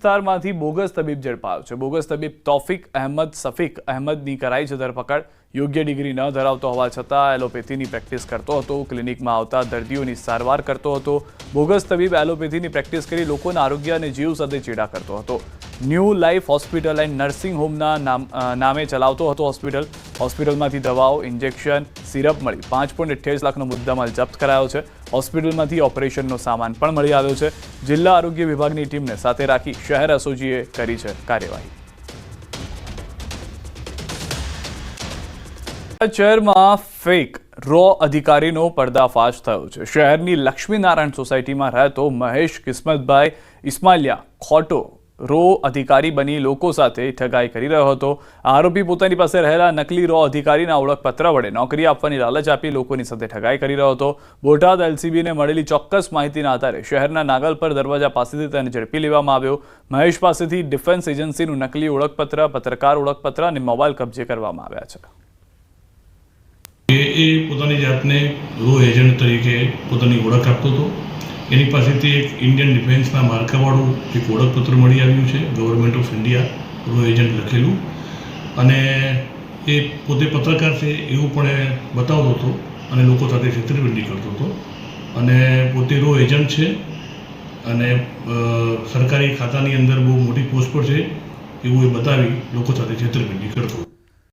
વિસ્તારમાંથી બોગસ તબીબ ઝડપાયો છે। બોગસ તબીબ તૌફિક અહેમદ સફીક અહેમદની કરાઈ છે ધરપકડ। યોગ્ય ડિગ્રી ન ધરાવતો હોવા છતાં એલોપેથીની પ્રેક્ટિસ કરતો હતો। ક્લિનિકમાં આવતા દર્દીઓની સારવાર કરતો હતો। બોગસ તબીબ એલોપેથીની પ્રેક્ટિસ કરી લોકોના આરોગ્ય અને જીવ સાથે ચેડા કરતો હતો। New life hospital and nursing હોમના નામે ચલાવતો હતો હોસ્પિટલ। હોસ્પિટલમાંથી દવાઓ, ઇન્જેક્શન, સિરપ મળી 5.28 લાખનો મુદ્દામાલ જપ્ત કરાયો છે। હોસ્પિટલમાંથી ઓપરેશનનો સામાન પણ મળી આવ્યો છે। જિલ્લા આરોગ્ય વિભાગની ટીમને સાથે રાખી શહેર એસઓજીએ કરી છે કાર્યવાહી। શહેરમાં ફેક રો અધિકારીનો પર્દાફાશ થયો છે। શહેરની લક્ષ્મીનારાયણ સોસાયટીમાં રહેતો મહેશ કિસ્મતભાઈ ઇસ્માઇલિયા ખોટો રો અધિકારી બની લોકો સાથે ઠગાઈ કરી રહ્યો હતો। આરોપી પોતાની પાસે રહેલા નકલી રો અધિકારીના ઓળખપત્ર વડે નોકરી આપવાની લાલચ આપી લોકોની સાથે ઠગાઈ કરી રહ્યો હતો। બોટાદ એલસીબીને મળેલી ચોક્કસ માહિતીના આધારે શહેરના નાગલપર દરવાજા પાસેથી તેને ઝડપી લેવામાં આવ્યો। મહેશ પાસેથી ડિફેન્સ એજન્સીનું નકલી ઓળખપત્ર, પત્રકાર ઓળખપત્ર અને મોબાઈલ કબજે કરવામાં આવ્યા છે। એ પોતાની જાતને રો એજન્ટ તરીકે પોતાની ઓળખ આપતો હતો। એની પાસેથી એક ઇન્ડિયન ડિફેન્સના માર્કાવાળું એક ઓળખપત્ર મળી આવ્યું છે, ગવર્મેન્ટ ઓફ ઇન્ડિયા રો એજન્ટ લખેલું, અને એ પોતે પત્રકાર છે એવું પણ એ બતાવતો હતો અને લોકો સાથે છેતરપિંડી કરતો હતો, અને પોતે રો એજન્ટ છે અને સરકારી ખાતાની અંદર બહુ મોટી પોસ્ટ પર છે એવું એ બતાવી લોકો સાથે છેતરપિંડી કરતો હતો।